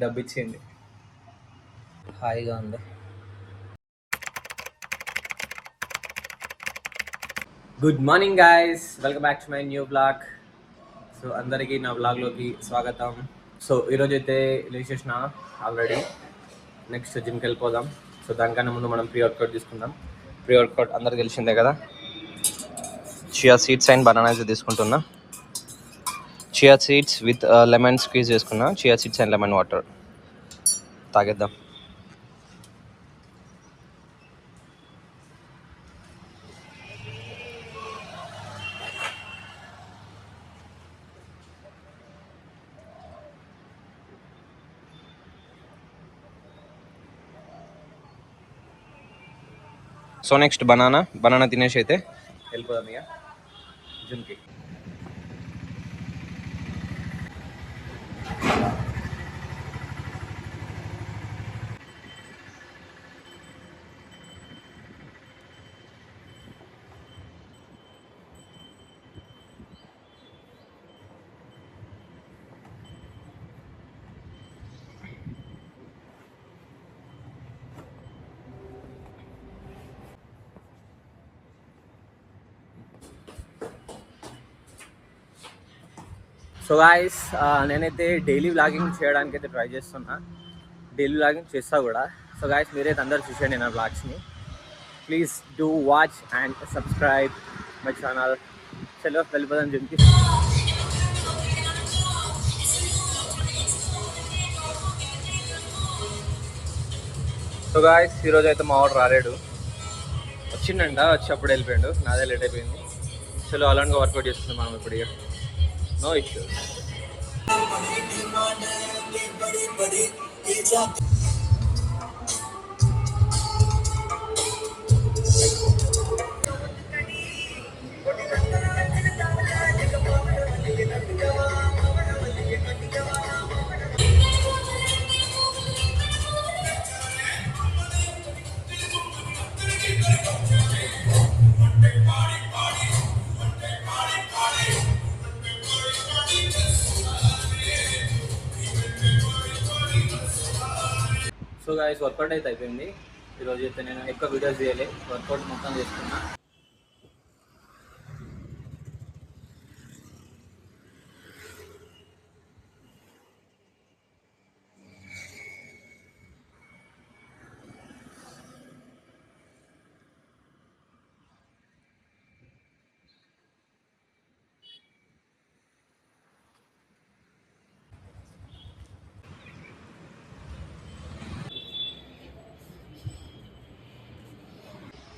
డబ్బు ఇచ్చింది. హాయిగా ఉంది. Good morning guys, welcome back to my new blog. So అందరికీ నా బ్లాగ్లోకి స్వాగతం. సో ఈరోజు అయితే లేచేసిన ఆల్రెడీ. నెక్స్ట్ జిమ్కి వెళ్ళిపోదాం. సో దానికన్నా ముందు మనం ప్రీ వర్కౌట్ తీసుకుందాం. ప్రీ వర్కౌట్ అందరికి తెలిసిందే కదా. చియా సీడ్స్ అండ్ బనానా అయితే తీసుకుంటున్నా. Chia seeds with lemon squeeze చేసుకున్నా. Chia seeds and lemon water తాగేద్దాం. సో నెక్స్ట్ బనానా తినేసి అయితే వెళ్ళిపోదాం ఇక జిమ్కి. సో గాయస్, నేనైతే డైలీ వ్లాగింగ్ చేయడానికి అయితే ట్రై చేస్తున్నా. డైలీ వ్లాగింగ్ చేస్తా కూడా. సో గాయస్, మీరైతే అందరు చూసేయండి నా వ్లాగ్స్ని. Please do watch and subscribe my channel. చలో వెళ్ళిపోదాం జిమ్కి. సో గాయస్, ఈరోజు అయితే మా వాడు రాలేడు. వచ్చిండంట, వచ్చి అప్పుడు వెళ్ళిపోయాడు. నాదే లేట్ అయిపోయింది. చలో అలాంటిగా వర్కౌట్ చేస్తున్నాం మనం ఇప్పుడు. ఇక no issues. So guys, workout అయితే అయిపోయింది. ఈరోజు అయితే నేను ఎక్కువ వీడియోస్ చేయలే, వర్కౌట్ మొత్తం చేసుకున్నా.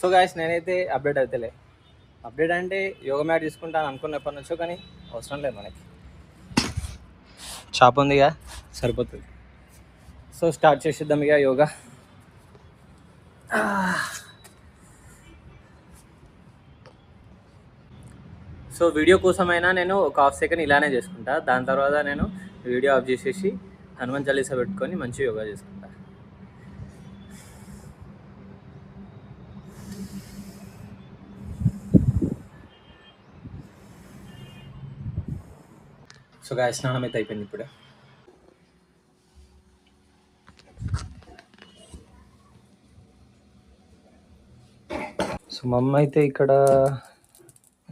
సో గాయస్, నేనైతే అప్డేట్ అవుతలే. అప్డేట్ అంటే యోగా మ్యాట్ తీసుకుంటాను అనుకున్న ఎప్పటి నుంచో, కానీ అవసరం లేదు మనకి. షాప్ ఉందిగా, సరిపోతుంది. సో స్టార్ట్ చేసేద్దాం ఇక యోగా. సో వీడియో కోసమైనా నేను ఒక హాఫ్ సెకండ్ ఇలానే చేసుకుంటా. దాని తర్వాత నేను వీడియో ఆఫ్ చేసేసి హనుమాన్ చాలీసా పెట్టుకొని మంచి యోగా చేసుకుంటా. సో గాయ, స్నానం అయితే అయిపోయింది ఇప్పుడు. సో మా అమ్మ అయితే ఇక్కడ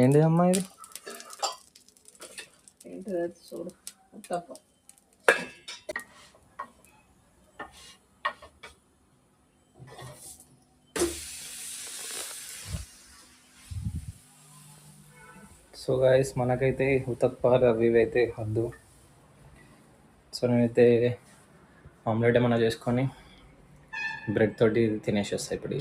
ఏంటి అమ్మ ఇది? చూడు. సో గాయస్, మనకైతే ఉతప్పాలు అవి ఇవి అయితే వద్దు. సో నేనైతే ఆమ్లెట్ ఏమైనా చేసుకొని బ్రెడ్ తోటి తినేసేస్తాను ఇప్పుడు.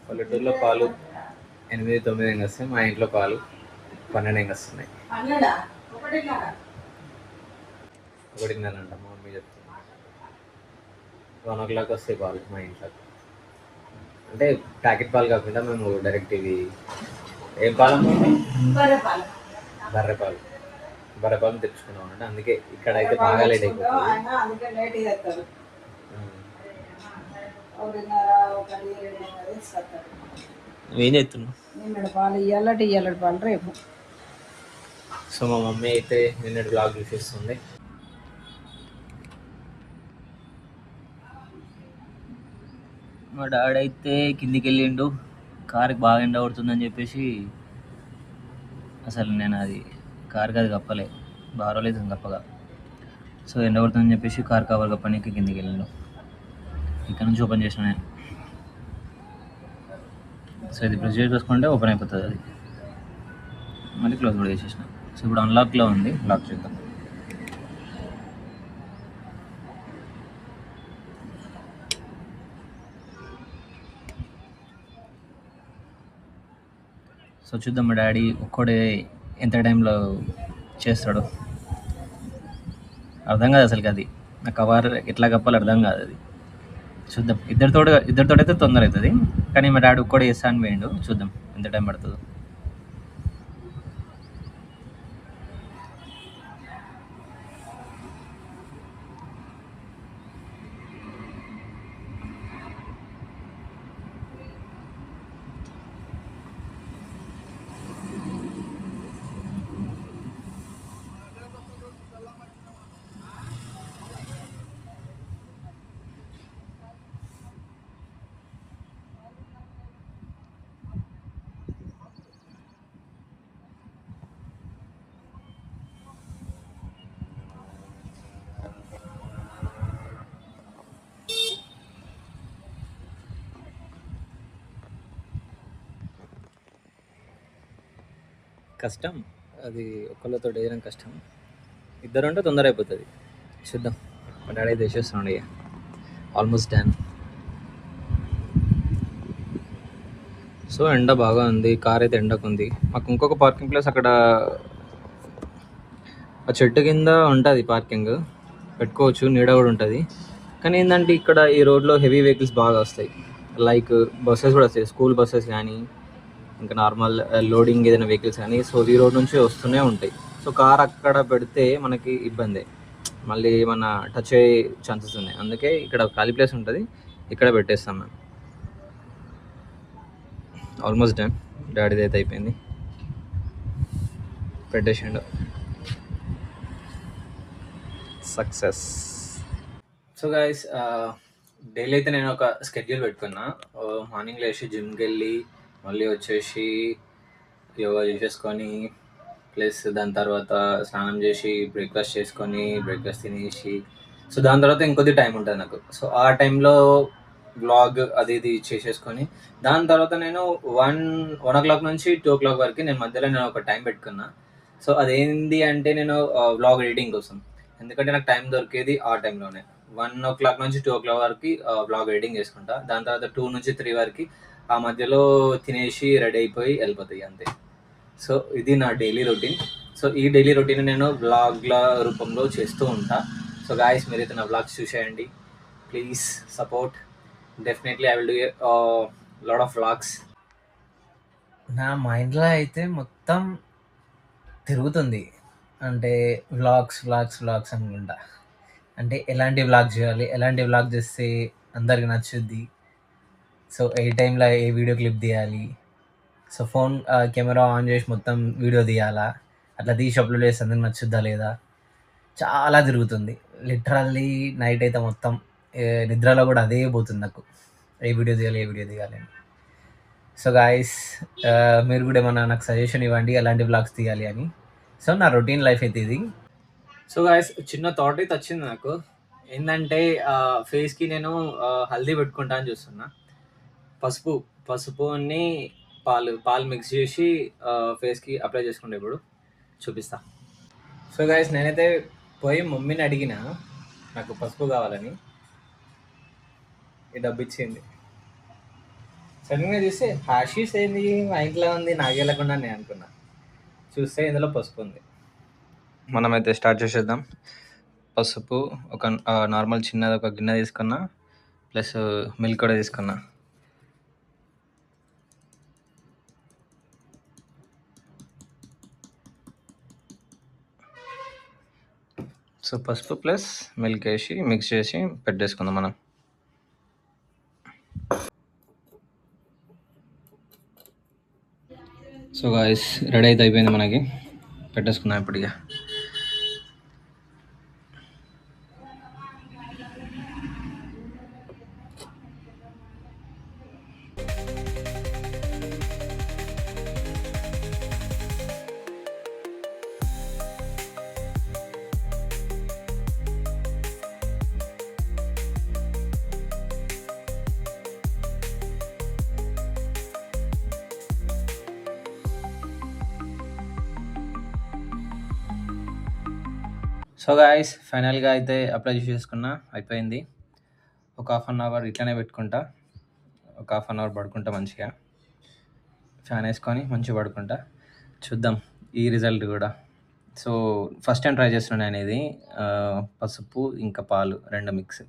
పల్లెటూరులో పాలు 8-9 ఎంగ వస్తాయి, మా ఇంట్లో పాలు 12 ఎంగ వస్తున్నాయి. 1:30 అంట మా మమ్మీ చెప్తుంది. 1 o'clock వస్తాయి పాలు మా ఇంట్లో. అంటే ప్యాకెట్ పాలు కాకుండా మేము డైరెక్ట్ ఇవి ఏం పాలు బర్రె పాలు తెచ్చుకున్నాం అంటే, అందుకే ఇక్కడ అయితే బాగా లేట్ అయిపోతుంది. ఏం చేస్తున్నావు? పాలు ఇయ్యాలటి పాలు రేపు. సో మా మమ్మీ అయితే నిన్నటి బ్లాగ్ చూపిస్తుంది. మా డాడీ అయితే కిందికి వెళ్ళిండు, కారుకి బాగా ఎండ కొడుతుందని చెప్పేసి. అసలు నేను అది కారుకి అది కప్పలే, బాగా రోజులు కప్పగా. సో ఎండ కొడుతుందని చెప్పేసి కారు కవర్ కప్పనికి కిందికి వెళ్ళిండు. ఇక్కడ నుంచి ఓపెన్ చేసిన నేను. సో ఇది ప్రెస్ చేసుకుంటే ఓపెన్ అయిపోతుంది అది, మళ్ళీ క్లోజ్ కూడా చేసేసిన. సో ఇప్పుడు అన్లాక్లో ఉంది, లాక్ చేద్దాం. సో చూద్దాం మా డాడీ ఒక్కడే ఎంత టైంలో చేస్తాడో. అర్థం కాదు అసలుకి అది, నా కవర్ ఎట్లా కప్పాలి అర్థం కాదు అది. చూద్దాం, ఇద్దరితో అయితే తొందర అవుతుంది, కానీ మా డాడీ ఒక్కడే చేస్తా అని పోయిండు. చూద్దాం ఎంత టైం పడుతుందో. కష్టం అది, ఒకళ్ళతో వేయడం కష్టం. ఇద్దరు ఉంటే తొందర అయిపోతుంది. చూద్దాం, మా డాడీ అయితే వేసేస్తున్నాడు. ఇక ఆల్మోస్ట్ డన్. సో ఎండ బాగా ఉంది, కార్ అయితే ఎండకు ఉంది. మాకు ఇంకొక పార్కింగ్ ప్లేస్ అక్కడ ఆ చెట్టు కింద ఉంటుంది పార్కింగ్, పెట్టుకోవచ్చు, నీడ కూడా ఉంటుంది. కానీ ఏంటంటే ఇక్కడ ఈ రోడ్లో హెవీ వెహికల్స్ బాగా వస్తాయి, లైక్ బస్సెస్ కూడా వస్తాయి, స్కూల్ బస్సెస్ కానీ ఇంకా నార్మల్ లోడింగ్ ఏదైనా వెహికల్స్ కానీ. సో ఈ రోడ్ నుంచి వస్తూనే ఉంటాయి. సో కార్ అక్కడ పెడితే మనకి ఇబ్బంది, మళ్ళీ ఏమన్నా టచ్ అయ్యే ఛాన్సెస్ ఉన్నాయి. అందుకే ఇక్కడ ఖాళీ ప్లేస్ ఉంటుంది, ఇక్కడ పెట్టేస్తాం మేము. ఆల్మోస్ట్ డన్, డాడీది అయితే అయిపోయింది, పెట్టేసిండు. సక్సెస్. సో గైస్, డైలీ అయితే నేను ఒక స్కెడ్యూల్ పెట్టుకున్నా. మార్నింగ్ లేచి జిమ్కి వెళ్ళి మళ్ళీ వచ్చేసి యోగా చేసేసుకొని, ప్లస్ దాని తర్వాత స్నానం చేసి బ్రేక్ఫాస్ట్ చేసుకొని, బ్రేక్ఫాస్ట్ తినేసి, సో దాని తర్వాత ఇంకొద్ది టైం ఉంటుంది నాకు. సో ఆ టైంలో బ్లాగ్ అది ఇది చేసేసుకొని, దాని తర్వాత నేను 1 o'clock నుంచి 2 o'clock వరకు నేను మధ్యలో నేను ఒక టైం పెట్టుకున్నా. సో అదేంటి అంటే నేను బ్లాగ్ ఎడిటింగ్ కోసం, ఎందుకంటే నాకు టైం దొరికేది ఆ టైంలోనే. 1 o'clock నుంచి 2 o'clock వరకు బ్లాగ్ ఎడిటింగ్ చేసుకుంటా. దాని తర్వాత 2 నుంచి 3 వరకు ఆ మధ్యలో తినేసి రెడీ అయిపోయి వెళ్ళిపోతాయి అంతే. సో ఇది నా డైలీ రొటీన్. సో ఈ డైలీ రొటీన్ నేను బ్లాగ్ల రూపంలో చేస్తూ ఉంటా. సో గాయస్, మీరైతే నా బ్లాగ్స్ చూసేయండి, please support. Definitely I will do lot of vlogs. నా మైండ్లో అయితే మొత్తం తిరుగుతుంది, అంటే వ్లాగ్స్ అనుకుంటా. అంటే ఎలాంటి వ్లాగ్ చేయాలి, ఎలాంటి వ్లాగ్ చేస్తే అందరికి నచ్చుద్ది, సో ఏ టైంలో ఏ వీడియో క్లిప్ తీయాలి, సో ఫోన్ కెమెరా ఆన్ చేసి మొత్తం వీడియో తీయాలా, అట్లా తీసి అప్లోడ్ చేస్తే అందరికి నచ్చుద్దా లేదా, చాలా తిరుగుతుంది. లిటరల్లీ నైట్ అయితే మొత్తం నిద్రలో కూడా అదే పోతుంది నాకు, ఏ వీడియో తీయాలి అని. సో గాయస్, మీరు కూడా ఏమన్నా నాకు సజెషన్ ఇవ్వండి ఎలాంటి వ్లాగ్స్ తీయాలి అని. సో నా రొటీన్ లైఫ్ అయితే ఇది. సో గాయస్, చిన్న థాట్ అయితే వచ్చింది నాకు, ఏంటంటే ఫేస్కి నేను హల్దీ పెట్టుకుంటా అని చూస్తున్నా. పసుపుని పాలు మిక్స్ చేసి ఫేస్కి అప్లై చేసుకుంటే ఇప్పుడు చూపిస్తా. సో గాయస్, నేనైతే పోయి మమ్మీని అడిగిన నాకు పసుపు కావాలని. ఈ డబ్బు ఇచ్చింది. సడన్గా చూస్తే హాషీస్ ఏంది మా ఇంట్లో ఉంది నాకు వెళ్ళకుండా నేను అనుకున్నా. చూస్తే ఇందులో పసుపు ఉంది. మనమైతే స్టార్ట్ చేసేద్దాం. పసుపు ఒక నార్మల్ చిన్నది ఒక గిన్నె తీసుకున్నా, ప్లస్ మిల్క్ కూడా తీసుకున్నా. సో పసుపు ప్లస్ మిల్క్ వేసి మిక్స్ చేసి పెట్టేసుకుందాం మనం. సో గాయస్ రెడీ అయితే అయిపోయింది మనకి, పెట్టేసుకుందాం ఇప్పుడు ఇక. సో గాయస్ ఫైనల్గా అయితే అప్లై చేసుకున్నా, అయిపోయింది. ఒక 1/2 అవర్ ఇట్లనే పెట్టుకుంటా, ఒక 1/2 అవర్ పడుకుంటా మంచిగా, ఫ్యాన్ వేసుకొని మంచిగా పడుకుంటా. చూద్దాం ఈ రిజల్ట్ కూడా. సో ఫస్ట్ టైం ట్రై చేస్తున్నాను నేను ఇది. పసుపు ఇంకా పాలు 2 మిక్స్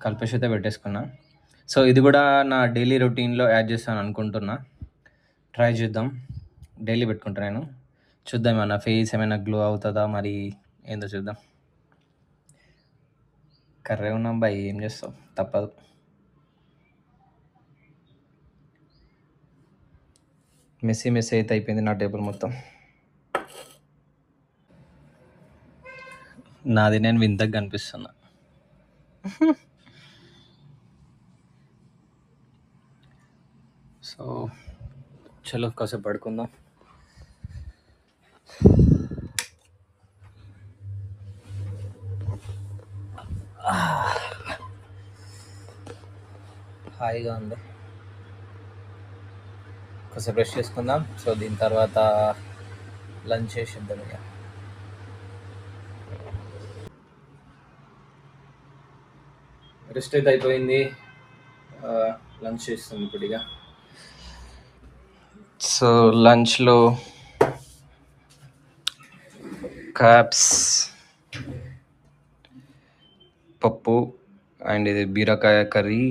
కలిపేసి అయితే పెట్టేసుకున్నా. సో ఇది కూడా నా డైలీ రొటీన్లో యాడ్ చేస్తాను అనుకుంటున్నా. ట్రై చేద్దాం, డైలీ పెట్టుకుంటా నేను. చూద్దాం ఏమన్నా ఫేస్ ఏమైనా గ్లో అవుతుందా మరి ఏందో చూద్దాం. కర్రే ఉన్నాం బాయ్, ఏం చేస్తాం, తప్పదు. మెస్సీ అయితే అయిపోయింది నా టేబుల్ మొత్తం. నాది నేను వింతగా కనిపిస్తున్నా. సో చలో కాసేపు పడుకుందాం. హాయిగా ఉంది, కాసేపు రెస్ట్ చేసుకుందాం. సో దీని తర్వాత లంచ్ చేసేద్దాం ఇక. రెస్ట్ అయితే అయిపోయింది, లంచ్ చేస్తాం ఇప్పుడు ఇక. సో లంచ్లో క్యాప్స్, పప్పు అండ్ ఇది బీరకాయ కర్రీ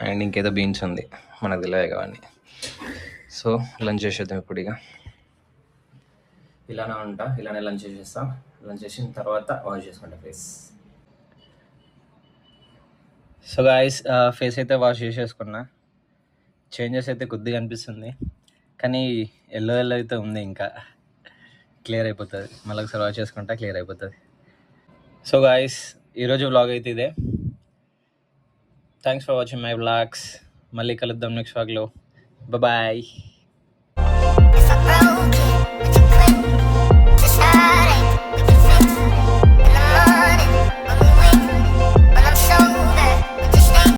అండ్ ఇంకేదో బీన్స్ ఉంది, మనకు తెలియదు కావండి. సో లంచ్ చేసేద్దాం ఇప్పుడు ఇక. ఇలానే ఉంటా, ఇలానే లంచ్ చేసేస్తా. లంచ్ చేసిన తర్వాత వాష్ చేసుకుంటా ఫేస్. సో గాయస్ ఫేస్ అయితే వాష్ చేసేసుకున్నా. చేంజెస్ అయితే కొద్దిగా అనిపిస్తుంది, కానీ ఎల్లో అయితే ఉంది, ఇంకా క్లియర్ అయిపోతుంది. మళ్ళీ ఒకసారి వాష్ చేసుకుంటా క్లియర్ అయిపోతుంది. సో గాయస్ ఈరోజు వ్లాగ్ అయితే ఇదే. Thanks for watching my vlogs. మళ్ళీ కలుద్దాం నెక్స్ట్ వ్లాగ్లో. బాయ్.